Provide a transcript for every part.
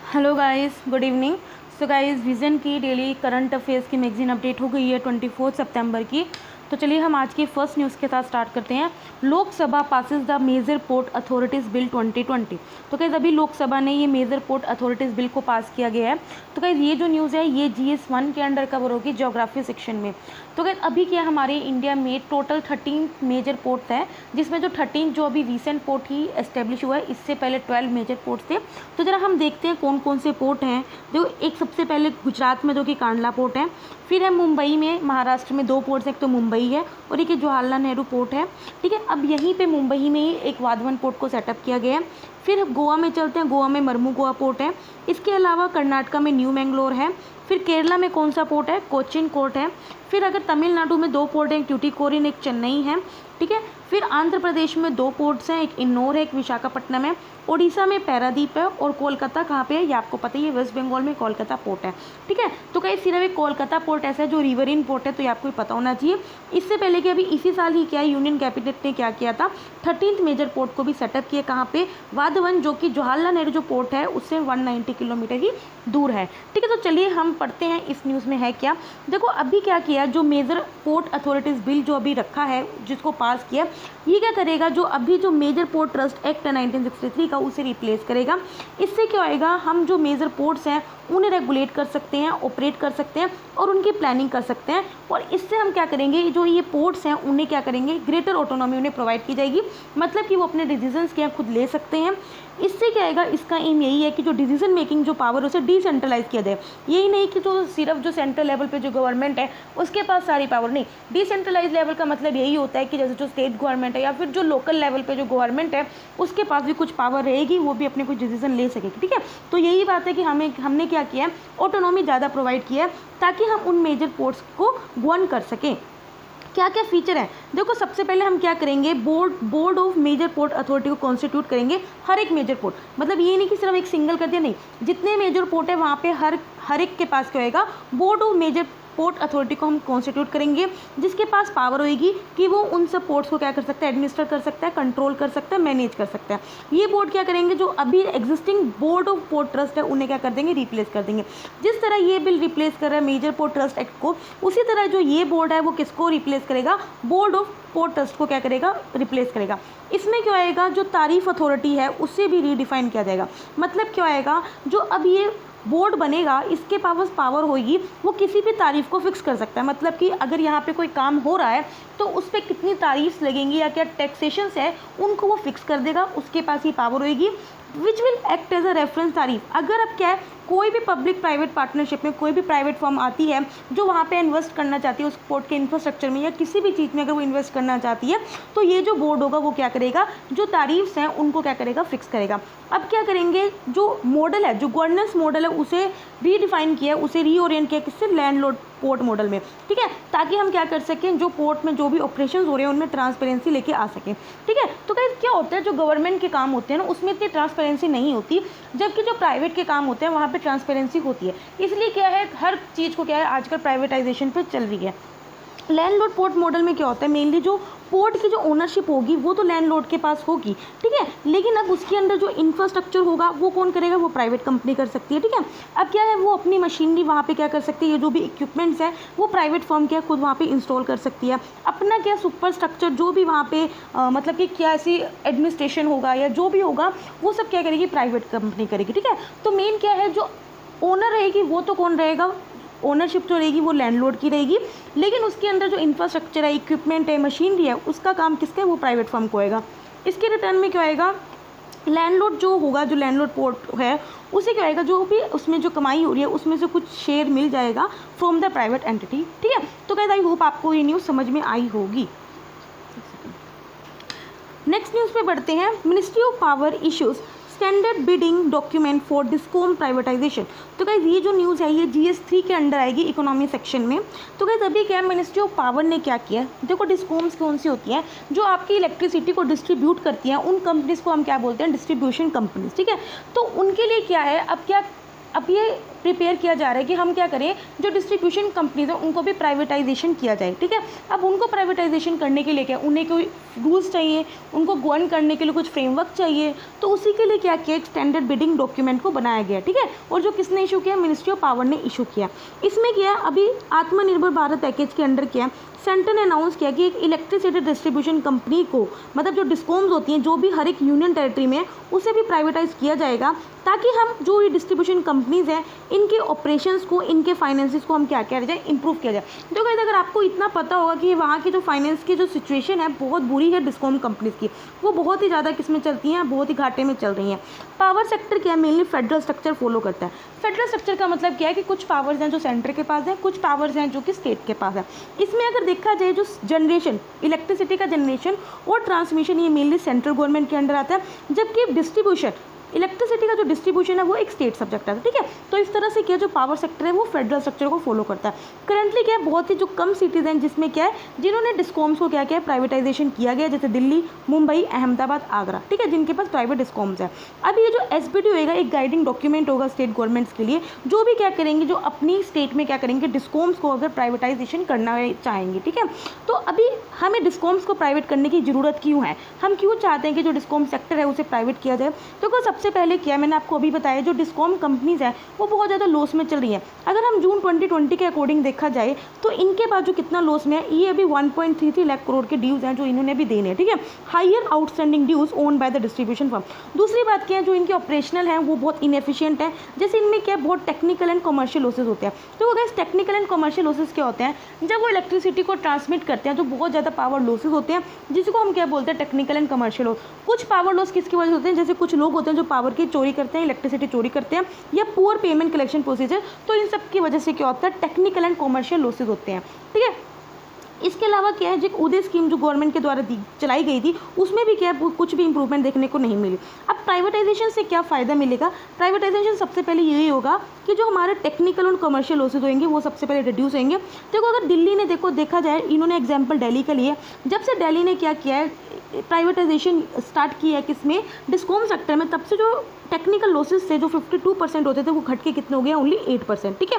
Hello guys, good evening. So guys, vision की daily current affairs की magazine update हो गई है 24 सितंबर की। तो चलिए हम आज की फर्स्ट न्यूज़ के साथ स्टार्ट करते हैं। Lok Sabha passes the major port authorities bill 2020। तो गाइस अभी लोकसभा ने ये मेजर पोर्ट अथॉरिटीज़ बिल को पास किया गया है। तो गाइस ये जो न्यूज़ है ये GS1 के अंडर कवर होगी, ज्योग्राफी सेक्शन में। तो गाइस अभी क्या हमारे इंडिया में टोटल 13 मेजर पोर्ट है, जिसमें जो 13 जो अभी रिसेंट पोर्ट ही एस्टेब्लिश हुआ है, इससे पहले 12 मेजर पोर्ट थे। तो जरा हम देखते हैं कौन कौन से पोर्ट हैं। देखो, एक सबसे पहले गुजरात में जो कि कांडला पोर्ट है, फिर है मुंबई में, महाराष्ट्र में 2 पोर्ट्स हैं, एक तो मुंबई है और एक जवाहरलाल नेहरू पोर्ट है। ठीक है, अब यहीं पे मुंबई में ही एक वाधवन पोर्ट को सेटअप किया गया है। फिर गोवा में चलते हैं, गोवा में मर्मुगोवा पोर्ट है। इसके अलावा कर्नाटका में न्यू मैंगलोर है। फिर केरला में कौन सा पोर्ट है, कोचिन पोर्ट है। फिर अगर तमिलनाडु में 2 पोर्ट हैं, एक ट्यूटिकोरिन, एक चेन्नई है। ठीक है, फिर आंध्र प्रदेश में 2 पोर्ट्स हैं, एक इन्नौर है, एक विशाखापट्टनम है। ओडिशा में पैरादीप है और कोलकाता कहाँ पे है, ये आपको पता ही है, वेस्ट बंगाल में कोलकाता पोर्ट है। ठीक है, तो कहीं सिर्फ एक कोलकाता पोर्ट ऐसा है जो रिवरिन पोर्ट है, तो ये आपको पता होना चाहिए। इससे पहले कि अभी इसी साल ही क्या यूनियन कैबिनेट ने क्या किया था, 13th मेजर पोर्ट को भी सेटअप किया। कहाँ पे, वाधवन, जो कि जवाहरलाल नेहरू जो पोर्ट है उससे 190 किलोमीटर ही दूर है। ठीक है, तो चलिए हम पढ़ते हैं इस न्यूज़ में है क्या। देखो अभी क्या किया, जो मेजर पोर्ट अथॉरिटीज़ बिल जो अभी रखा है, जिसको पास किया, ये क्या करेगा, जो अभी जो मेजर पोर्ट ट्रस्ट एक्ट है 1963 का, उसे रिप्लेस करेगा। इससे क्या होएगा, हम जो मेजर पोर्ट्स हैं उन्हें रेगुलेट कर सकते हैं, ऑपरेट कर सकते हैं और उनकी प्लानिंग कर सकते हैं। और इससे हम क्या करेंगे, जो ये पोर्ट्स हैं उन्हें क्या करेंगे, ग्रेटर ऑटोनॉमी उन्हें प्रोवाइड की जाएगी, मतलब कि वो अपने डिसीजंस क्या खुद ले सकते हैं। इससे क्या आएगा, इसका एम यही है कि जो डिसीजन मेकिंग जो पावर है उसे डिसेंट्रलाइज किया जाए। यही नहीं कि जो सिर्फ जो सेंट्रल लेवल पे जो गवर्नमेंट है उसके पास सारी पावर, नहीं। डिसेंट्रलाइज लेवल का मतलब यही होता है कि जैसे जो स्टेट गवर्नमेंट है या फिर जो लोकल लेवल पे जो गवर्नमेंट है उसके पास भी कुछ पावर रहेगी, वो भी अपने कुछ डिसीजन ले सकेगी। ठीक है, तो यही बात है कि हमने क्या किया है, ऑटोनॉमी ज़्यादा प्रोवाइड किया है ताकि हम उन मेजर पोर्ट्स को गवर्न कर सकें। क्या क्या फीचर है, देखो सबसे पहले हम क्या करेंगे, board of major port authority को कॉन्स्टिट्यूट करेंगे। हर एक मेजर पोर्ट, मतलब ये नहीं कि सिर्फ एक सिंगल कर दिया, नहीं, जितने मेजर पोर्ट है वहाँ पे हर एक के पास क्या होएगा, board of major port authority को हम कॉन्स्टिट्यूट करेंगे, जिसके पास पावर होएगी कि वो उन सब पोर्ट्स को क्या कर सकता है, एडमिनिस्टर कर सकता है, कंट्रोल कर सकता है, मैनेज कर सकता है। ये बोर्ड क्या करेंगे, जो अभी existing board of port trust है उन्हें क्या कर देंगे, रिप्लेस कर देंगे। जिस तरह ये बिल रिप्लेस कर रहा है मेजर पोर्ट ट्रस्ट एक्ट को, उसी तरह जो ये बोर्ड है वो किसको रिप्लेस करेगा, बोर्ड ऑफ पोर्ट ट्रस्ट को क्या करेगा, रिप्लेस करेगा। इसमें क्या आएगा, जो तारीफ अथॉरिटी है उससे भी रीडिफाइन किया जाएगा। मतलब क्या आएगा, जो अब ये बोर्ड बनेगा इसके पास पावर होगी, वो किसी भी तारीफ को फिक्स कर सकता है। मतलब कि अगर यहाँ पे कोई काम हो रहा है तो उस पर कितनी तारीफ लगेंगी या क्या टैक्सेशंस है उनको वो फिक्स कर देगा, उसके पास ही पावर होगी। Which will act as a reference tariff. अगर अब क्या है, कोई भी पब्लिक प्राइवेट पार्टनरशिप में कोई भी प्राइवेट फर्म आती है जो वहाँ पे इन्वेस्ट करना चाहती है उस पोर्ट के इंफ्रास्ट्रक्चर में या किसी भी चीज़ में, अगर वो इन्वेस्ट करना चाहती है तो ये जो बोर्ड होगा वो क्या करेगा, जो तारीफ्स हैं उनको क्या करेगा, फिक्स करेगा। अब क्या करेंगे, जो मॉडल है, जो गवर्नेंस मॉडल है उसे रीडिफाइन किया, उसे रीओरिएंट किया, किससे, लैंडलॉर्ड पोर्ट मॉडल में। ठीक है, ताकि हम क्या कर सकें, जो पोर्ट में जो भी ऑपरेशंस हो रहे हैं उनमें ट्रांसपेरेंसी लेके आ सकें। ठीक है, तो गाइस क्या होता है, जो गवर्नमेंट के काम होते हैं ना उसमें इतनी ट्रांसपेरेंसी नहीं होती, जबकि जो प्राइवेट के काम होते हैं वहाँ पे ट्रांसपेरेंसी होती है। इसलिए क्या है, हर चीज़ को क्या है आजकल प्राइवेटाइजेशन पे चल रही है। लैंडलॉर्ड पोर्ट मॉडल में क्या होता है, मेनली जो पोर्ट की जो ओनरशिप होगी वो तो लैंडलॉर्ड के पास होगी। ठीक है, लेकिन अब उसके अंदर जो इंफ्रास्ट्रक्चर होगा वो कौन करेगा, वो प्राइवेट कंपनी कर सकती है। ठीक है, अब क्या है, वो अपनी मशीनरी वहाँ पे क्या कर सकती है, जो भी इक्विपमेंट्स है वो प्राइवेट फर्म क्या खुद वहाँ पे इंस्टॉल कर सकती है। अपना क्या सुपर स्ट्रक्चर जो भी वहाँ पे मतलब कि क्या ऐसी एडमिनिस्ट्रेशन होगा या जो भी होगा वो सब क्या करेगी, प्राइवेट कंपनी करेगी। ठीक है, तो मेन क्या है, जो ओनर रहेगी वो तो कौन रहेगा, ओनरशिप जो रहेगी वो लैंडलॉर्ड की रहेगी, लेकिन उसके अंदर जो इंफ्रास्ट्रक्चर है, इक्विपमेंट है, मशीनरी है, उसका काम किसका है, वो प्राइवेट फर्म को होएगा। इसके रिटर्न में क्या आएगा, लैंडलॉर्ड जो होगा, जो लैंडलॉर्ड पोर्ट है उसे क्या आएगा, जो भी उसमें जो कमाई हो रही है उसमें से कुछ शेयर मिल जाएगा फ्रॉम द प्राइवेट एंटिटी। ठीक है, तो गाइस आई होप आपको ये न्यूज़ समझ में आई होगी। नेक्स्ट न्यूज़ पे बढ़ते हैं। Ministry of power issues standard bidding document for discom privatisation. तो गाइस ये जो न्यूज़ है ये GS3 के अंडर आएगी, इकोनॉमी सेक्शन में। तो गाइस अभी क्या है, मिनिस्ट्री ऑफ पावर ने क्या किया, देखो डिस्कॉम्स कौन सी होती हैं, जो आपकी इलेक्ट्रिसिटी को डिस्ट्रीब्यूट करती हैं, उन कंपनीज़ को हम क्या बोलते हैं, डिस्ट्रीब्यूशन कंपनीज। ठीक है, तो उनके लिए क्या है, अब ये प्रिपेयर किया जा रहा है कि हम क्या करें, जो डिस्ट्रीब्यूशन कंपनीज है उनको भी प्राइवेटाइजेशन किया जाए। ठीक है, अब उनको प्राइवेटाइजेशन करने के लिए क्या, उन्हें कोई रूल्स चाहिए, उनको गवर्न करने के लिए कुछ फ्रेमवर्क चाहिए, तो उसी के लिए क्या किया, एक स्टैंडर्ड बिडिंग डॉक्यूमेंट को बनाया गया। ठीक है, और जो किसने इशू किया, मिनिस्ट्री ऑफ पावर ने इशू किया। इसमें क्या है, अभी आत्मनिर्भर भारत पैकेज के अंडर क्या सेंटर ने अनाउंस किया कि एक इलेक्ट्रिसिटी डिस्ट्रीब्यूशन कंपनी को, मतलब जो डिस्कॉम्स होती हैं जो भी हर एक यूनियन टेरिटरी में, उसे भी प्राइवेटाइज किया जाएगा, ताकि हम जो ये डिस्ट्रीब्यूशन कंपनीज हैं इनके ऑपरेशंस को, इनके फाइनेंसिस को हम क्या किया जाए, इंप्रूव किया जाए। तो गाइस अगर आपको इतना पता होगा कि वहाँ की जो फाइनेंस की जो सिचुएशन है बहुत बुरी है डिस्कॉम कंपनीज की, वो बहुत ही ज़्यादा किस में चलती हैं, बहुत ही घाटे में चल रही हैं। पावर सेक्टर क्या है, मेनली फेडरल स्ट्रक्चर फॉलो करता है। फेडरल स्ट्रक्चर का मतलब क्या है कि कुछ पावर्स हैं जो सेंटर के पास हैं, कुछ पावर्स हैं जो कि स्टेट के पास है। इसमें अगर देखा जाए जो जनरेशन, इलेक्ट्रिसिटी का जनरेशन और ट्रांसमिशन, ये मेनली सेंट्रल गवर्नमेंट के अंडर आता है, जबकि डिस्ट्रीब्यूशन, इलेक्ट्रिसिटी का जो डिस्ट्रीब्यूशन है वो एक स्टेट सब्जेक्ट है। ठीक है, तो इस तरह से क्या जो पावर सेक्टर है वो फेडरल स्ट्रक्चर को फॉलो करता है। करंटली क्या है, बहुत ही जो कम सिटीज़ हैं जिसमें क्या है, जिन्होंने डिस्कॉम्स को क्या किया, प्राइवेटाइजेशन किया गया, जैसे दिल्ली, मुंबई, अहमदाबाद, आगरा। ठीक है, जिनके पास प्राइवेट डिस्कॉम्स है। अब ये जो एसबीडी होगा एक गाइडिंग डॉक्यूमेंट होगा स्टेट गवर्नमेंट्स के लिए, जो भी क्या करेंगे, जो अपनी स्टेट में क्या करेंगे, डिस्कॉम्स को अगर प्राइवेटाइजेशन करना चाहेंगे। ठीक है, तो अभी हमें डिस्कॉम्स को प्राइवेट करने की ज़रूरत क्यों है, हम क्यों चाहते हैं कि जो डिस्कॉम सेक्टर है उसे प्राइवेट किया जाए। तो सबसे पहले क्या, मैंने आपको अभी बताया, जो डिस्कॉम कंपनीज है वो बहुत ज़्यादा लॉस में चल रही है। अगर हम जून 2020 के अकॉर्डिंग देखा जाए तो इनके पास जो कितना लॉस में है, ये अभी 1.33 लाख करोड़ के ड्यूज़ हैं जो इन्होंने भी देने हैं। ठीक है, higher outstanding dues own by the distribution firm. दूसरी बात क्या है, जो इनके ऑपरेशनल हैं वो बहुत इनएफिशिएंट है, जैसे इनमें क्या बहुत टेक्निकल एंड कमर्शियल लॉसेज होते हैं। तो अगर टेक्निकल एंड कमर्शियल लॉसेज क्या होते हैं, जब वो इलेक्ट्रिसिटी को ट्रांसमिट करते हैं तो बहुत ज़्यादा पावर लॉसेज होते हैं, जिसको हम क्या बोलते हैं, टेक्निकल एंड कमर्शियल लॉस। कुछ पावर लॉस किसकी वजह से होते हैं, जैसे कुछ लोग होते हैं जो पावर की चोरी करते हैं, इलेक्ट्रिसिटी चोरी करते हैं, या पुअर पेमेंट कलेक्शन प्रोसीजर, तो इन सब की वजह से क्या होता है, टेक्निकल एंड कमर्शियल लॉसेज होते हैं। ठीक है, इसके अलावा क्या है, जो उदय स्कीम जो गवर्नमेंट के द्वारा चलाई गई थी, उसमें भी क्या है, कुछ भी इंप्रूवमेंट देखने को नहीं मिली। अब प्राइवेटाइजेशन से क्या फ़ायदा मिलेगा, प्राइवेटाइजेशन सबसे पहले यही होगा कि जो हमारे टेक्निकल और कमर्शियल लॉसेज होंगे वो सबसे पहले रिड्यूस होंगे। देखो अगर दिल्ली ने, देखा जाए, इन्होंने एग्जाम्पल दिल्ली का लिए, जब से दिल्ली ने क्या किया है, प्राइवेटाइजेशन स्टार्ट किया है किसमें, डिस्कॉम सेक्टर में, तब से जो टेक्निकल लॉसेस थे जो 52% होते थे वो घट के कितने हो गए, ओनली 8%। ठीक है,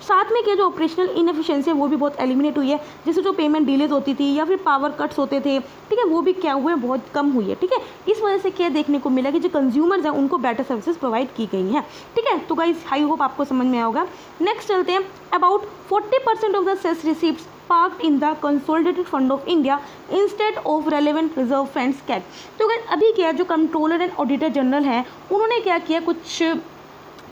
साथ में क्या जो ऑपरेशनल इनएफिशिएंसी है वो भी बहुत एलिमिनेट हुई है, जैसे जो पेमेंट डिलेज होती थी या फिर पावर कट्स होते थे। ठीक है, वो भी क्या हुए, बहुत कम हुई है। ठीक है, इस वजह से क्या देखने को मिला कि जो कंज्यूमर्स हैं उनको बेटर सर्विसेज प्रोवाइड की गई हैं। ठीक है, तो गाइस आई होप आपको समझ में आया होगा। नेक्स्ट चलते हैं, about 40% of the cess receipts parked in the consolidated fund of India instead of relevant reserve funds kept। तो अगर अभी क्या जो कंट्रोलर एंड ऑडिटर जनरल हैं उन्होंने क्या किया, कुछ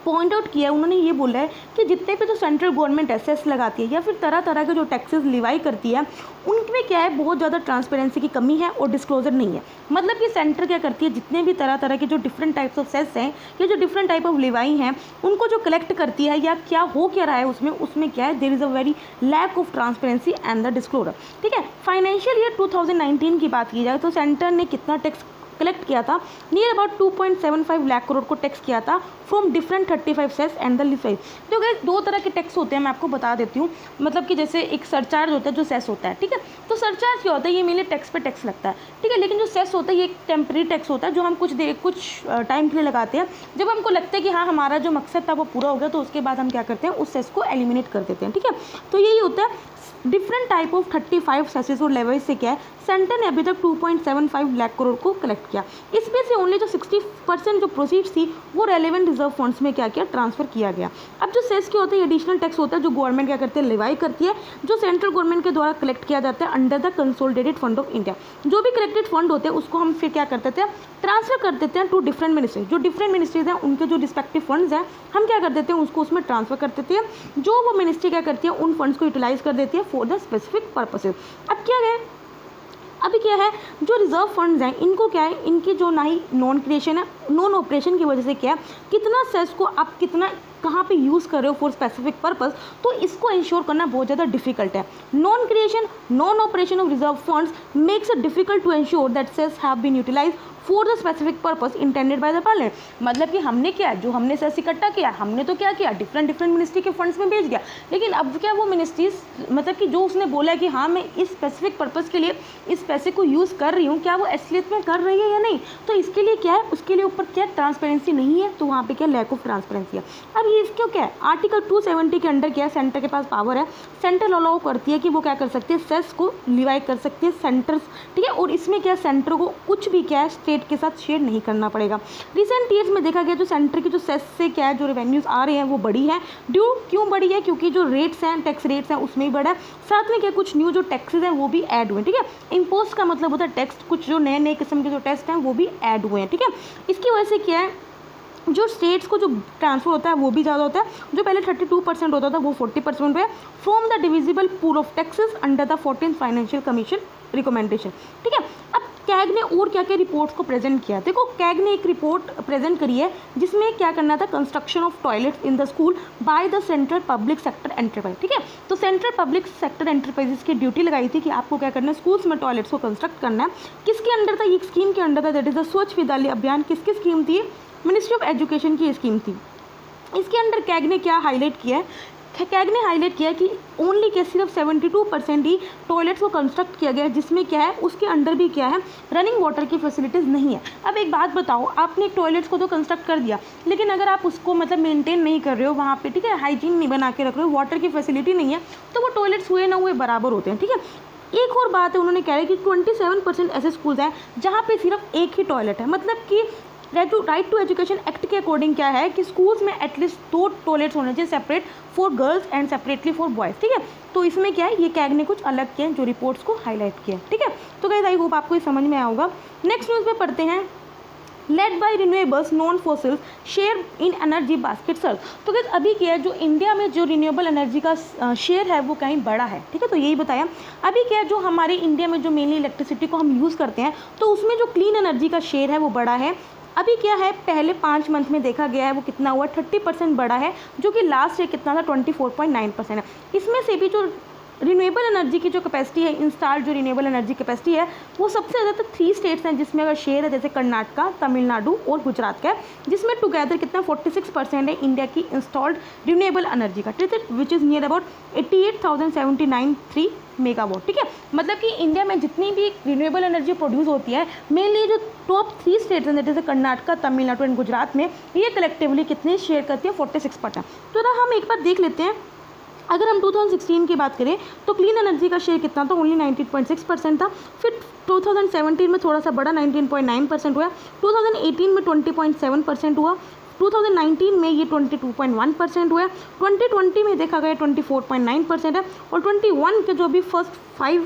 पॉइंट आउट किया, उन्होंने ये बोला है कि जितने पे जो सेंट्रल गवर्नमेंट सेस लगाती है या फिर तरह तरह के जो टैक्सेस लिवाई करती है, उनमें क्या है, बहुत ज़्यादा ट्रांसपेरेंसी की कमी है और डिस्क्लोजर नहीं है। मतलब कि सेंटर क्या करती है, जितने भी तरह तरह के जो डिफरेंट टाइप्स ऑफ सेस हैं या जो डिफरेंट टाइप ऑफ लिवाई हैं, उनको जो कलेक्ट करती है या क्या हो क्या रहा है उसमें क्या है, there is a very lack of transparency and the disclosure. ठीक है, फाइनेंशियल ईयर 2019 की बात की जाए तो सेंटर ने कितना टैक्स कलेक्ट किया था, नियर अबाउट 2.75 लाख करोड़ को टैक्स किया था from different 35 cess and the लिफाइज। तो गाइस दो तरह के टैक्स होते हैं, मैं आपको बता देती हूँ। मतलब कि जैसे एक सरचार्ज होता है जो सेस होता है। ठीक है, तो सरचार्ज क्या होता है, ये मेनली टैक्स पे टैक्स लगता है। ठीक है, लेकिन जो सेस होता है ये एक टेम्परेरी टैक्स होता है जो हम कुछ टाइम के लिए लगाते हैं। जब हमको लगता है कि हाँ हमारा जो मकसद था वो पूरा हो गया, तो उसके बाद हम क्या करते हैं, उस सेस को एलिमिनेट कर देते हैं। ठीक है, तो यही होता है। डिफरेंट टाइप ऑफ 35 सेसेस और लेवल्स से क्या है, सेंटर ने अभी तक 2.75 लाख करोड़ को कलेक्ट किया। इसमें से ओनली जो 60% जो प्रोसीड्स थी वो रेलेवेंट रिजर्व फंड्स में क्या किया, ट्रांसफर किया गया। अब जो सेस के होते हैं, एडिशनल टैक्स होता है जो गवर्नमेंट क्या करते हैं, लिवाई करती है, जो सेंट्रल गवर्नमेंट के द्वारा कलेक्ट किया जाता है under the consolidated fund of India. जो भी कलेक्टेड फंड होते हैं उसको हम फिर क्या करते थे, ट्रांसफर कर देते हैं टू डिफरेंट मिनिस्ट्री। जो डिफरेंट मिनिस्ट्रीज हैं उनके जो रिस्पेक्टिव फंड्स हैं हम क्या कर देते हैं, उसको उसमें ट्रांसफर कर देते हैं। जो वो मिनिस्ट्री क्या करती है, उन फंड्स को यूटिलाइज कर देती है फॉर द स्पेसिफिक पर्पसेज। अब क्या है, अभी क्या है, जो रिजर्व फंड्स हैं इनको क्या है, इनकी जो ना ही नॉन क्रिएशन है, नॉन ऑपरेशन की वजह से क्या है, कितना सेस को आप कितना कहाँ पे यूज़ कर रहे हो फॉर स्पेसिफिक पर्पस, तो इसको इंश्योर करना बहुत ज़्यादा डिफिकल्ट है। Non creation, non operation of reserve funds makes it difficult to ensure that cess have been utilize for the specific purpose intended by the parliament. मतलब कि हमने क्या, जो हमने सेस इकट्ठा किया, हमने तो क्या किया, डिफरेंट मिनिस्ट्री के फंड्स में भेज दिया, लेकिन अब क्या वो मिनिस्ट्रीज मतलब कि जो उसने बोला है कि हाँ मैं इस स्पेसिफिक पर्पस के लिए इस पैसे को यूज़ कर रही हूँ, क्या वो असलियत में कर रही है या नहीं, तो इसके लिए क्या है, उसके लिए ऊपर क्या ट्रांसपेरेंसी नहीं है, तो वहाँ पे क्या लैक ऑफ ट्रांसपेरेंसी है। अब ये इसको क्या है, आर्टिकल 270 के अंडर क्या है, सेंटर के पास पावर है, सेंट्रल अलाउ करती है कि वो क्या कर सकते हैं, सेस को लिवाई कर सकते हैं सेंटर्स, ठीक है। और इसमें क्या सेंटर को कुछ भी क्या है स्टेट के साथ शेयर नहीं करना पड़ेगा। रिसेंट ईयर्स में देखा गया जो सेंटर की जो सेस से क्या है जो रेवेन्यूज आ रहे हैं वो बढ़ी है। क्यों बढ़ी है, क्योंकि जो रेट्स हैं, टैक्स रेट्स हैं, उसमें ही बढ़ा है। साथ में क्या कुछ न्यू जो टैक्सेस हैं वो भी ऐड हुए, ठीक है। इम्पोस्ट का मतलब होता है टैक्स, कुछ जो नए किस्म के जो टैक्स हैं वो भी ऐड हुए हैं, ठीक है। इसकी वजह से क्या है, जो स्टेट्स को जो ट्रांसफर होता है वो भी ज़्यादा होता है। जो पहले 32% होता था वो 40% हुआ है from the divisible pool of taxes under the 14th financial commission recommendation, ठीक है। अब कैग ने और क्या क्या रिपोर्ट्स को प्रेजेंट किया, देखो कैग ने एक रिपोर्ट प्रेजेंट करी है जिसमें क्या करना था, construction of toilets in the school by the central public sector enterprise, ठीक है। तो सेंट्रल पब्लिक सेक्टर एंटरप्राइजेस की ड्यूटी लगाई थी कि आपको क्या करना है, स्कूल्स में टॉयलेट्स को कंस्ट्रक्ट करना है। किसके अंडर था, ये स्कीम के अंडर था, दैट इज द स्वच्छ विद्यालय अभियान। किसकी स्कीम थी, मिनिस्ट्री ऑफ एजुकेशन की स्कीम थी। इसके अंडर कैग ने क्या हाईलाइट किया है, कैग ने हाईलाइट किया कि ओनली क्या सिर्फ 72% ही टॉयलेट्स को कंस्ट्रक्ट किया गया है, जिसमें क्या है उसके अंडर भी क्या है रनिंग वाटर की फैसिलिटीज़ नहीं है। अब एक बात बताओ, आपने एक टॉयलेट्स को तो कंस्ट्रक्ट कर दिया, लेकिन अगर आप उसको मतलब मेंटेन नहीं कर रहे हो वहाँ पे, ठीक है, हाइजीन नहीं बना के रख रहे हो, वाटर की फैसिलिटी नहीं है, तो वो टॉयलेट्स हुए ना हुए बराबर होते हैं, ठीक है। एक और बात है, उन्होंने कहा है कि 27% ऐसे स्कूल्स हैं जहाँ पे सिर्फ एक ही टॉयलेट है। मतलब कि राइट टू एजुकेशन एक्ट के अकॉर्डिंग क्या है कि स्कूल्स में एटलीस्ट 2 टॉयलेट्स होने चाहिए, separate for girls and separately for boys, ठीक है। तो इसमें क्या है, ये कैग ने कुछ अलग किया जो रिपोर्ट्स को हाईलाइट किया, ठीक है। तो गाइस आई होप आपको ये समझ में आया होगा। नेक्स्ट न्यूज़ में पढ़ते हैं, led by renewables non fossils share in energy basket search. तो गाइस अभी क्या है, जो इंडिया में जो रिन्यूएबल एनर्जी का शेयर है वो कहीं बड़ा है, ठीक है। तो यही बताया। अभी क्या है, जो हमारे इंडिया में जो मेनली इलेक्ट्रिसिटी को हम यूज़ करते हैं, तो उसमें जो क्लीन एनर्जी का शेयर है वो बड़ा है। अभी क्या है, पहले 5 मंथ में देखा गया है वो कितना हुआ, 30% बढ़ा है, जो कि लास्ट ईयर कितना था 24.9% है। इसमें से भी जो रिन्यूएबल एनर्जी की जो कैपेसिटी है, इंस्टॉल्ड जो रिन्यूएबल एनर्जी कैपेसिटी है, वो सबसे ज़्यादा तो 3 स्टेट्स हैं जिसमें अगर शेयर है, जैसे कर्नाटका, तमिलनाडु और गुजरात का है, जिसमें टुगेदर कितना 46% है इंडिया की इंस्टॉल्ड रिन्यूएबल एनर्जी का, ठीक है, which is near about 88,793 megawatt, ठीक है। मतलब कि इंडिया में जितनी भी रिन्यूएबल एनर्जी प्रोड्यूस होती है, मेनली जो टॉप 3 स्टेट्स हैं जैसे कर्नाटका, तमिलनाडु एंड गुजरात में, ये कलेक्टिवली कितने शेयर करती है, 46%। तो ना हम एक बार देख लेते हैं, अगर हम 2016 की बात करें तो क्लीन एनर्जी का शेयर कितना था, ओनली 19.6% था। फिर 2017 में थोड़ा सा बड़ा 19.9% हुआ, 2018 में 20.7% हुआ, 2019 में ये 22.1% हुआ, 2020 में देखा गया 24.9% है, और 21 के जो अभी फर्स्ट 5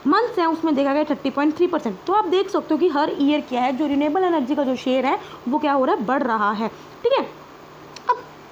मंथ्स हैं उसमें देखा गया 30.3%। तो आप देख सकते हो कि हर ईयर क्या है, जो रिन्यूएबल एनर्जी का जो शेयर है वो क्या हो रहा है, बढ़ रहा है, ठीक है।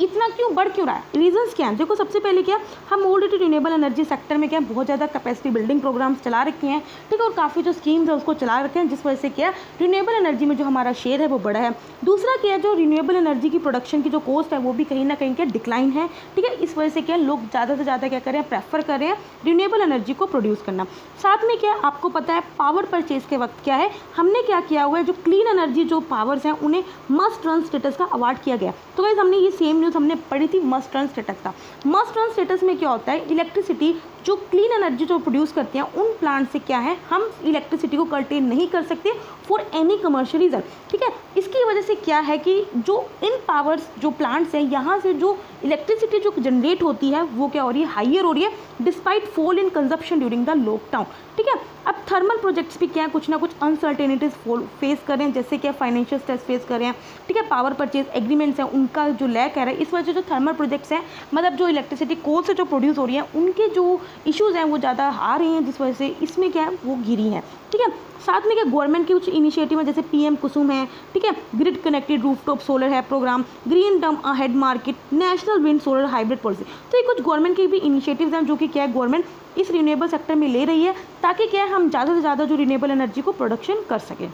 इतना बढ़ क्यों रहा है, रीजंस क्या हैं, देखो सबसे पहले क्या, हम ऑलरेडी रिन्यूएबल एनर्जी सेक्टर में क्या बहुत ज़्यादा कैपेसिटी बिल्डिंग प्रोग्राम्स चला रखे हैं, ठीक है, और काफ़ी जो स्कीम्स है उसको चला रखे हैं, जिस वजह से क्या रिन्यूएबल एनर्जी में जो हमारा शेयर है वो बढ़ा है। दूसरा क्या, जो रिन्यूएबल एनर्जी की प्रोडक्शन की जो कॉस्ट है वो भी कहीं ना कहीं क्या डिक्लाइन है, ठीक है। इस वजह से क्या लोग ज़्यादा से ज़्यादा क्या कर रहे हैं, प्रेफर कर रहे हैं रिन्यूएबल एनर्जी को प्रोड्यूस करना। साथ में क्या आपको पता है, पावर परचेज के वक्त क्या है, हमने क्या किया हुआ है, जो क्लीन एनर्जी जो पावर्स हैं उन्हें मस्ट रन स्टेटस का अवार्ड किया गया। तो गाइस हमने ये सेम न्यूज़ हमने पढ़ी थी मस्ट रन स्टेटस का। मस्ट रन स्टेटस में क्या होता है, इलेक्ट्रिसिटी जो क्लीन एनर्जी जो प्रोड्यूस करते हैं उन प्लांट से क्या है, हम इलेक्ट्रिसिटी को कर्टेन नहीं कर सकते फॉर एनी कमर्शियल रीज़न, ठीक है। इसकी वजह से क्या है कि जो इन पावर्स जो प्लांट्स हैं, यहाँ से जो इलेक्ट्रिसिटी जो जनरेट होती है वो क्या हो रही है, हाइयर हो रही है despite fall in consumption during the lockdown, ठीक है। अब थर्मल प्रोजेक्ट्स भी क्या है, कुछ ना कुछ अनसर्टेनिटीज फेस कर रहे हैं, जैसे क्या फाइनेंशियल स्ट्रेस फेस कर रहे हैं, ठीक है। पावर परचेज एग्रीमेंट्स हैं उनका जो लैक है, इस वजह से जो थर्मल प्रोजेक्ट्स हैं, मतलब जो इलेक्ट्रिसिटी कोल से जो प्रोड्यूस हो रही है, उनके जो इश्यूज़ हैं वो ज़्यादा आ रही हैं, जिस वजह से इसमें क्या है वो गिरी हैं, ठीक है। साथ में क्या गवर्नमेंट के कुछ इनिशिएटिव है, जैसे पीएम कुसुम है, ठीक है, ग्रिड कनेक्टेड रूफटॉप सोलर है program, green term ahead market, national wind solar hybrid policy. तो ये कुछ गवर्नमेंट के भी इनिशिएटिव्स हैं जो कि क्या है गवर्नमेंट इस रिन्यूएबल सेक्टर में ले रही है, ताकि क्या है हम ज़्यादा से ज़्यादा जो रिन्यूएबल एनर्जी को प्रोडक्शन कर सकें।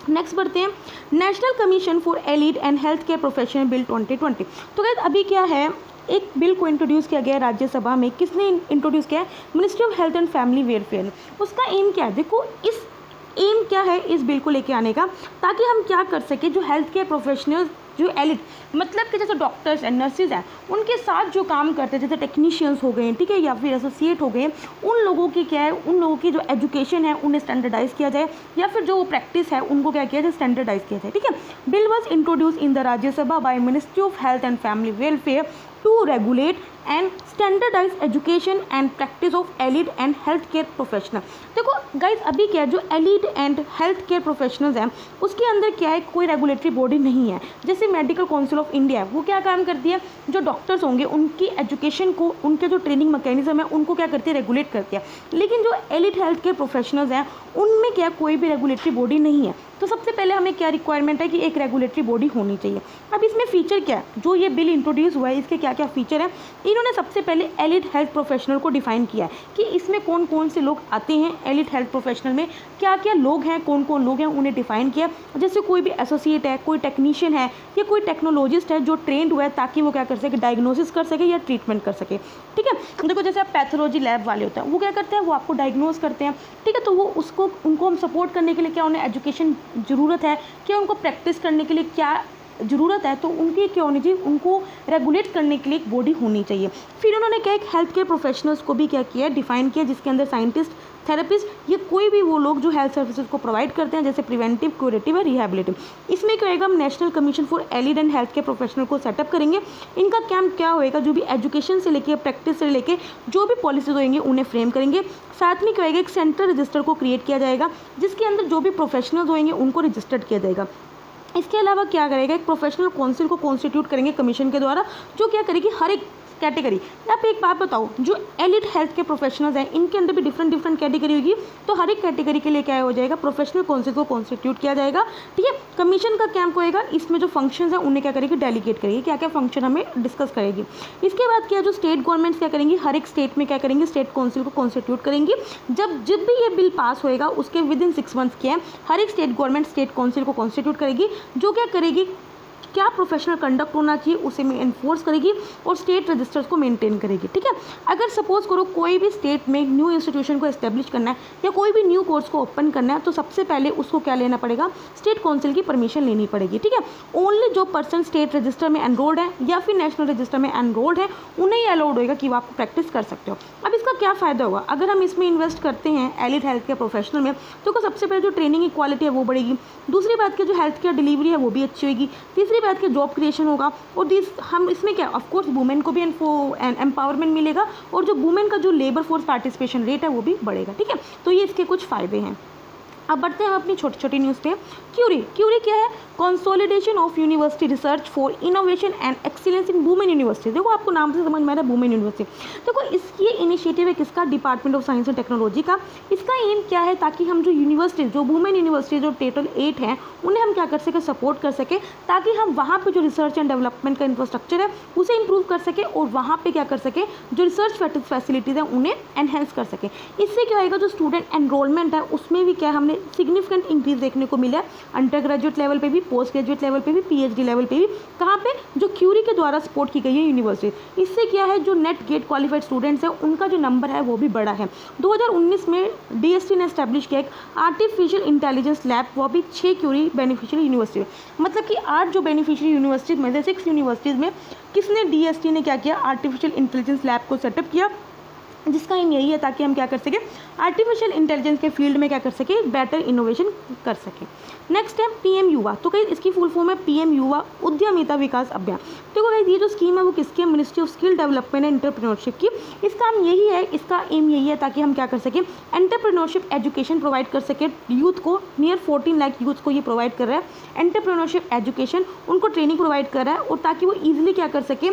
नेक्स्ट बढ़ते हैं, national commission for allied and health care professional bill 2020। तो गाइस अभी क्या है, एक बिल को इंट्रोड्यूस किया गया है राज्यसभा में। किसने इंट्रोड्यूस किया है, ministry of health and family welfare. उसका एम क्या है, देखो इस एम क्या है इस बिल को लेके आने का, ताकि हम क्या कर सके, जो हेल्थ केयर प्रोफेशनल्स जो एलिट मतलब कि जैसे डॉक्टर्स एंड नर्सेज हैं उनके साथ जो काम करते हैं, जैसे टेक्नीशियंस हो गए, ठीक है, या फिर एसोसिएट हो गए, उन लोगों की क्या है, उन लोगों की जो एजुकेशन है उन्हें स्टैंडर्डाइज किया जाए, या फिर जो प्रैक्टिस है उनको क्या किया जाए, स्टैंडर्डाइज किया जाए, ठीक है। Bill was introduce in the Rajya Sabha by ministry of health and family welfare to regulate and standardise education and practice of allied and health care professional. देखो गाइज, अभी क्या है, जो allied and health care professionals हैं उसके अंदर क्या है, कोई रेगुलेटरी बॉडी नहीं है। जैसे मेडिकल काउंसिल ऑफ इंडिया है, वो क्या काम करती है, जो डॉक्टर्स होंगे उनकी एजुकेशन को, उनके जो ट्रेनिंग मैकेनिज्म है उनको क्या करती है, रेगुलेट करती है। लेकिन जो एलिड हेल्थ केयर प्रोफेशनल्स हैं उनमें क्या कोई भी रेगुलेटरी बॉडी नहीं है। तो सबसे पहले हमें क्या रिक्वायरमेंट है कि एक रेगुलेटरी बॉडी होनी चाहिए। अब इसमें फीचर क्या है, जो ये बिल इंट्रोड्यूस हुआ है इसके क्या क्या फीचर हैं, इन्होंने सबसे पहले एलिड हेल्थ प्रोफेशनल को डिफाइन किया है कि इसमें कौन कौन से लोग आते हैं, एलिड हेल्थ प्रोफेशनल में क्या क्या लोग हैं, कौन कौन लोग हैं उन्हें डिफाइन किया। जैसे कोई भी एसोसिएट है, कोई टेक्नीशियन है या कोई टेक्नोलॉजिस्ट है जो ट्रेंड हुआ है ताकि वो क्या कर सके, डायग्नोसिस कर सके या ट्रीटमेंट कर सके, ठीक है। देखो जैसे आप पैथोलॉजी लैब वाले होते हैं, वो क्या करते हैं, वो आपको डायग्नोस करते हैं, ठीक है। तो वो उसको उनको हम सपोर्ट करने के लिए क्या उन्हें एजुकेशन ज़रूरत है, क्या उनको प्रैक्टिस करने के लिए क्या ज़रूरत है, तो उनकी क्या होनी चाहिए, उनको रेगुलेट करने के लिए एक बॉडी होनी चाहिए। फिर उन्होंने क्या एक हेल्थ केयर प्रोफेशनल्स को भी क्या किया, डिफाइन किया, जिसके अंदर साइंटिस्ट, थेरेपिस्ट, ये कोई भी वो लोग जो हेल्थ सर्विसेज को प्रोवाइड करते हैं, जैसे प्रिवेंटिव, क्यूरेटिव और रिहेबिलिटिव। इसमें क्या होगा, हम national commission for allied and health care professional को सेटअप करेंगे। इनका काम क्या होएगा, जो भी एजुकेशन से लेके प्रैक्टिस से लेके जो भी पॉलिसीज होंगे उन्हें फ्रेम करेंगे। साथ में क्या होगा, एक सेंट्रल रजिस्टर को क्रिएट किया जाएगा जिसके अंदर जो भी प्रोफेशनल्स होंगे उनको रजिस्टर्ड किया जाएगा। इसके अलावा क्या करेगा, एक प्रोफेशनल काउंसिल को कॉन्स्टिट्यूट करेंगे कमीशन के द्वारा, जो क्या करेगी हर एक कैटेगरी। यहाँ पे एक बात बताओ, जो एलिड हेल्थ के प्रोफेशनल्स हैं इनके अंदर भी डिफरेंट कैटेगरी होगी, तो हर एक कैटेगरी के लिए क्या हो जाएगा, प्रोफेशनल काउंसिल को कॉन्स्टिट्यूट किया जाएगा, ठीक है। कमीशन का कैंप होएगा, इसमें जो फंक्शंस हैं उन्हें क्या करेगी, डेलीगेट करेगी, क्या क्या फंक्शन हमें डिस्कस करेगी। इसके बाद क्या, जो स्टेट गवर्नमेंट्स क्या करेंगी, हर एक स्टेट में क्या करेंगे, स्टेट काउंसिल को कॉन्स्टिट्यूट करेंगी। जब भी ये बिल पास होएगा उसके विद इन 6 मंथ्स क्या है, हर एक स्टेट गवर्नमेंट स्टेट काउंसिल को कॉन्स्टिट्यूट करेगी, जो क्या करेगी, क्या प्रोफेशनल कंडक्ट होना चाहिए उसे में इन्फोर्स करेगी और स्टेट रजिस्टर्स को मेंटेन करेगी, ठीक है। अगर सपोज करो कोई भी स्टेट में न्यू इंस्टीट्यूशन को एस्टेब्लिश करना है या कोई भी न्यू कोर्स को ओपन करना है, तो सबसे पहले उसको क्या लेना पड़ेगा, स्टेट काउंसिल की परमिशन लेनी पड़ेगी, ठीक है। ओनली जो पर्सन स्टेट रजिस्टर में एनरोल्ड है या फिर नेशनल रजिस्टर में एनरोल्ड है उन्हें ही अलाउड होगा कि वो आप प्रैक्टिस कर सकते हो। अब इसका क्या फ़ायदा होगा, अगर हम इसमें इन्वेस्ट करते हैं एलिड हेल्थ केयर प्रोफेशनल में, तो सबसे पहले जो ट्रेनिंग की क्वालिटी है वो बढ़ेगी। दूसरी बात की जो हेल्थ केयर डिलीवरी है वो भी अच्छी होगी। तीसरी बात की जॉब क्रिएशन होगा, और हम इसमें क्या, ऑफ कोर्स वुमेन को भी एम्पावरमेंट मिलेगा, और जो वुमेन का जो लेबर फोर्स पार्टिसिपेशन रेट है वो भी बढ़ेगा, ठीक है। तो ये इसके कुछ फ़ायदे हैं। अब बढ़ते हैं हम अपनी छोटी छोटी न्यूज़ पे। क्यूरी क्या है, consolidation of university research for innovation and excellence in women university. देखो आपको नाम से समझ में आ रहा है वुमेन यूनिवर्सिटी। देखो ये इनिशिएटिव है किसका, department of science and technology का। इसका एम क्या है, ताकि हम जो यूनिवर्सिटी, जो वुमेन यूनिवर्सिटी जो टोटल 8 हैं, उन्हें हम क्या कर सके, सपोर्ट कर सके, ताकि हम वहाँ पर जो रिसर्च एंड डेवलपमेंट का इंफ्रास्ट्रक्चर है उसे इंप्रूव कर सके, और वहाँ पर क्या कर सके, जो रिसर्च फैसिलिटीज़ हैं उन्हें एनहेंस कर सके। इससे क्या होगा, जो स्टूडेंट एनरोलमेंट है उसमें भी क्या हमने सिग्निफिकेंट इंक्रीज देखने को मिला है, अंडर ग्रेजुएट लेवल पे भी, पोस्ट ग्रेजुएट लेवल पे भी, पीएचडी लेवल पे भी। कहाँ पे, जो क्यूरी के द्वारा सपोर्ट की गई है यूनिवर्सिटी। इससे क्या है, जो नेट गेट क्वालिफाइड स्टूडेंट्स हैं उनका जो नंबर है वो भी बढ़ा है। 2019 में डीएसटी ने एस्टैब्लिश किया एक आर्टिफिशियल इंटेलिजेंस लैब, वो भी 6 क्यूरी बेनिफिशियरी यूनिवर्सिटी, मतलब कि 8 जो बेनिफिशियरी यूनिवर्सिटीज़ में से 6 यूनिवर्सिटीज़ में किसने, डीएसटी ने क्या किया, आर्टिफिशियल इंटेलिजेंस लैब को सेटअप किया, जिसका एम यही है ताकि हम क्या कर सकें, आर्टिफिशियल इंटेलिजेंस के फील्ड में क्या कर सकें, बेटर इनोवेशन कर सकें। नेक्स्ट है पीएम युवा। तो कहीं इसकी फुल फॉर्म है पीएम युवा उद्यमिता विकास अभियान। देखो गाइस, ये जो स्कीम है वो किसकी है, ministry of skill development and entrepreneurship की। इसका काम यही है, इसका एम यही है ताकि हम क्या कर सकें, एंटरप्रेन्योरशिप एजुकेशन प्रोवाइड कर सकें यूथ को। नियर 14 लाख यूथ को ये प्रोवाइड कर रहा है एंटरप्रेन्योरशिप एजुकेशन, उनको ट्रेनिंग प्रोवाइड कर रहा है, और ताकि वो ईजिली क्या कर सकें,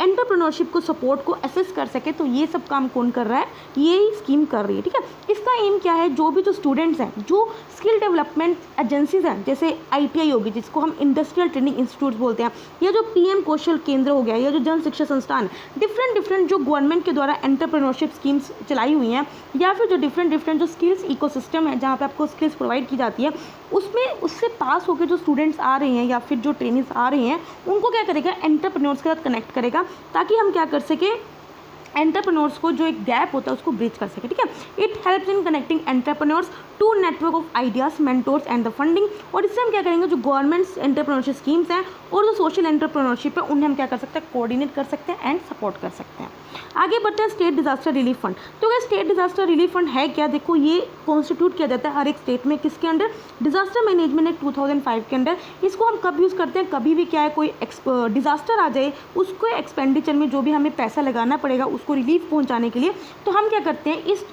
एंटरप्रेन्योरशिप को सपोर्ट को असेस कर सके। तो ये सब काम कौन कर रहा है, ये स्कीम कर रही है, ठीक है। इसका एम क्या है, जो भी जो स्टूडेंट्स हैं, जो स्किल डेवलपमेंट एजेंसीज हैं, जैसे आईटीआई होगी जिसको हम इंडस्ट्रियल ट्रेनिंग इंस्टीट्यूट बोलते हैं, या जो पीएम कौशल केंद्र हो गया, या जो जन शिक्षा संस्थान, डिफरेंट जो गवर्नमेंट के द्वारा एंटरप्रेन्योरशिप स्कीम्स चलाई हुई हैं, या फिर जो डिफरेंट जो स्किल्स इकोसिस्टम है जहाँ पे आपको स्किल्स प्रोवाइड की जाती है, उसमें उससे पास होकर जो स्टूडेंट्स आ रहे हैं या फिर जो ट्रेनिंग्स आ रहे हैं, उनको क्या करेगा, एंटरप्रेन्योर्स के साथ कनेक्ट करेगा, ताकि हम क्या कर सकें, एंटरप्रेन्योर्स को जो एक गैप होता है उसको ब्रिज कर सके, ठीक है। It helps in connecting entrepreneurs to network of ideas, mentors and the funding. और इससे हम क्या करेंगे, जो गवर्नमेंट्स एंटरप्रेन्योरशिप स्कीम्स हैं और जो सोशल एंटरप्रेन्योरशिप है उन्हें हम क्या कर सकते हैं, कोऑर्डिनेट कर सकते हैं एंड सपोर्ट कर सकते हैं। आगे बढ़ते हैं स्टेट डिजास्टर रिलीफ फंड। तो क्या स्टेट डिजास्टर रिलीफ फंड है क्या, देखो ये कॉन्स्टिट्यूट किया जाता है हर एक स्टेट में, किसके अंडर, डिजास्टर मैनेजमेंट एक्ट 2005 के अंडर। इसको हम कब यूज़ करते हैं, कभी भी क्या है कोई डिजास्टर आ जाए, उसको एक्सपेंडिचर में जो भी हमें पैसा लगाना पड़ेगा उसको रिलीफ पहुंचाने के लिए, तो हम क्या करते हैं इस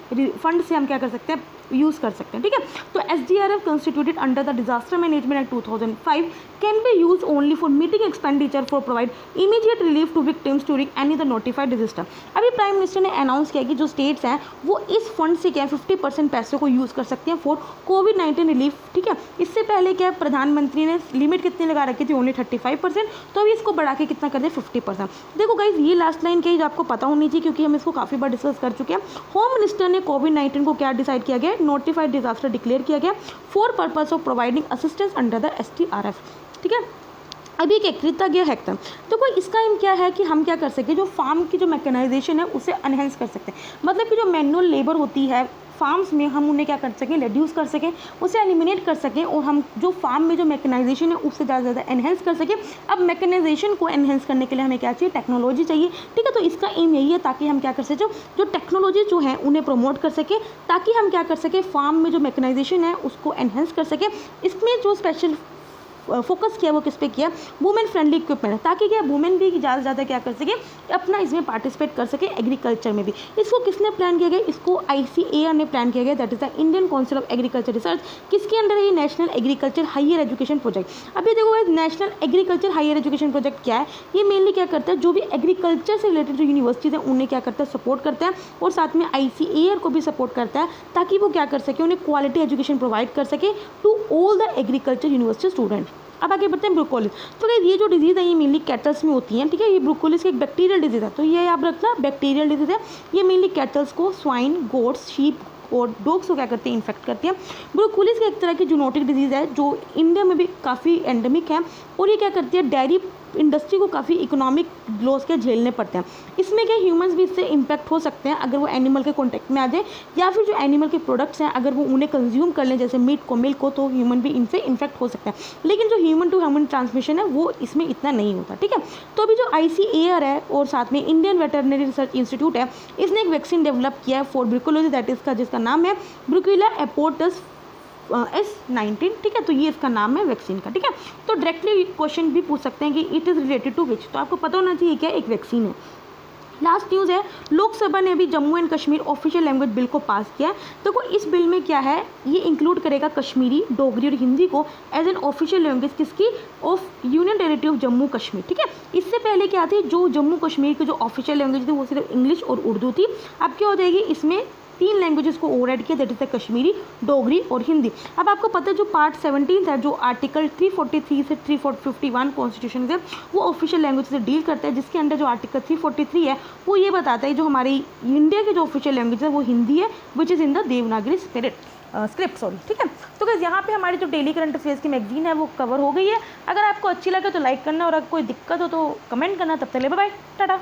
फंड से हम क्या कर सकते हैं, यूज़ कर सकते हैं, ठीक है। तो SDRF constituted under the disaster management act 2005 can be use only for meeting expenditure for provide immediate relief to victims during any the notified disaster. अभी प्राइम मिनिस्टर ने अनाउंस किया कि जो स्टेट्स हैं वो इस फंड से क्या 50% पैसों को यूज़ कर सकते हैं फॉर कोविड-19 रिलीफ, ठीक है। इससे पहले क्या प्रधानमंत्री ने लिमिट कितनी लगा रखी थी, ओनली 35%, तो अभी इसको बढ़ा के कितना कर दिया, 50%। देखो गाइज ये लास्ट लाइन क्या है जो आपको पता होनी चाहिए, क्योंकि हम इसको काफ़ी बार डिस्कस कर चुके हैं। होम मिनिस्टर ने कोविड-19 को क्या डिसाइड किया गया, नोटिफाइड डिजास्टर डिक्लेयर किया गया for purpose of providing assistance under the SDRF, ठीक है। अभी एक कृतज्ञ हेक्टर, तो कोई इसका एम क्या है कि हम क्या कर सकें, जो फार्म की जो मैकेनाइजेशन है उसे एनहेंस कर सकते हैं, मतलब कि जो मैनुअल लेबर होती है फार्म्स में हम उन्हें क्या कर सकें, रिड्यूस कर सकें, उसे एलिमिनेट कर सकें, और हम जो फार्म में जो मैकेनाइजेशन है उससे ज़्यादा से ज़्यादा एनहेंस कर सकें। अब मैकेनाइजेशन को एनहेंस करने के लिए हमें क्या चाहिए, टेक्नोलॉजी चाहिए, ठीक है। तो इसका एम यही है ताकि हम क्या कर सकें, जो टेक्नोलॉजी जो है उन्हें प्रमोट कर सकें, ताकि हम क्या कर सकें, फार्म में जो मैकेनाइजेशन है उसको एनहेंस कर सकें। इसमें जो स्पेशल फोकस किया वो किस पे किया, वुमेन फ्रेंडली इक्विपमेंट, ताकि क्या वुमेन भी ज़्यादा से ज़्यादा क्या कर सके, अपना इसमें पार्टिसिपेट कर सके एग्रीकल्चर में भी। इसको किसने प्लान किया गया, इसको ICAR ने प्लान किया गया, that is the Indian council of agriculture research. किसके अंडर है ये, national agriculture higher education project. अभी देखो national agriculture higher education project क्या है, ये मेनली क्या करता है, जो भी एग्रीकल्चर से रिलेटेड जो यूनिवर्सिटीज़ हैं उन्हें क्या करता है, सपोर्ट करता है, और साथ में ICAR को भी सपोर्ट करता है, ताकि वो क्या कर सके, उन्हें क्वालिटी एजुकेशन प्रोवाइड कर सके to all the agriculture university student. अब आगे बढ़ते हैं ब्रोकोलिस। तो ये जो डिजीज़ है ये मेनली कैटल्स में होती हैं, ठीक है। ये ब्रोकोलिस एक बैक्टीरियल डिजीज़ है, तो ये याद रखना बैक्टीरियल डिजीज़ है। ये मेनली कैटल्स को, स्वाइन, गोट्स, शीप और डॉग्स को क्या करते हैं, इन्फेक्ट करती हैं। ब्रोकोलिस एक तरह की जूनोटिक डिजीज़ है जो इंडिया में भी काफ़ी एंडेमिक है, और ये क्या करती है, डेयरी इंडस्ट्री को काफ़ी इकोनॉमिक लॉस के झेलने पड़ते हैं। इसमें क्या ह्यूमंस भी इससे इम्पैक्ट हो सकते हैं अगर वो एनिमल के कॉन्टेक्ट में आ जाए, या फिर जो एनिमल के प्रोडक्ट्स हैं अगर वो उन्हें कंज्यूम कर लें, जैसे मीट को, मिल्क को, तो ह्यूमन भी इनसे इन्फेक्ट हो सकते हैं। लेकिन जो ह्यूमन टू ह्यूमन ट्रांसमिशन है वो इसमें इतना नहीं होता, ठीक है। तो अभी जो ICAR है और साथ में इंडियन वेटरनरी रिसर्च इंस्टीट्यूट है, इसने एक वैक्सीन डेवलप किया है फॉर ब्रुकोलोसिस, दैट इज का जिसका नाम है ब्रुकीला एपोर्टस S19, ठीक है। तो ये इसका नाम है वैक्सीन का, ठीक है। तो डायरेक्टली क्वेश्चन भी पूछ सकते हैं कि इट इज़ रिलेटेड टू विच, तो आपको पता होना चाहिए क्या एक वैक्सीन है। लास्ट न्यूज़ है, लोकसभा ने अभी Jammu and Kashmir official language bill को पास किया है। देखो इस बिल में क्या है, ये इंक्लूड करेगा कश्मीरी, डोगरी और हिंदी को एज एन ऑफिशियल लैंग्वेज किसकी, of union territory of Jammu Kashmir, ठीक है। इससे पहले क्या थी, जो जम्मू कश्मीर की जो ऑफिशियल लैंग्वेज थी वो सिर्फ इंग्लिश और उर्दू थी। अब क्या हो जाएगी, इसमें 3 लैंग्वेजेस को और ऐड किया, that is the Kashmiri, Dogri और हिंदी। अब आपको पता है जो पार्ट 17 है, जो आर्टिकल 343 से 351 कॉन्स्टिट्यूशन से, वो ऑफिशियल लैंग्वेज से डील करता है, जिसके अंडर जो आर्टिकल 343 है वो ये बताता है जो हमारी इंडिया की जो ऑफिशियल लैंग्वेज है वो हिंदी है, which is in the Devanagari script, sorry, ठीक है। तो गाइस यहाँ पे हमारी जो डेली करंट अफेयर्स की मैगजीन है वो कवर हो गई है। अगर आपको अच्छी लगे तो लाइक करना, और अगर कोई दिक्कत हो तो कमेंट करना। तब तक ले बाय बाय, टाटा।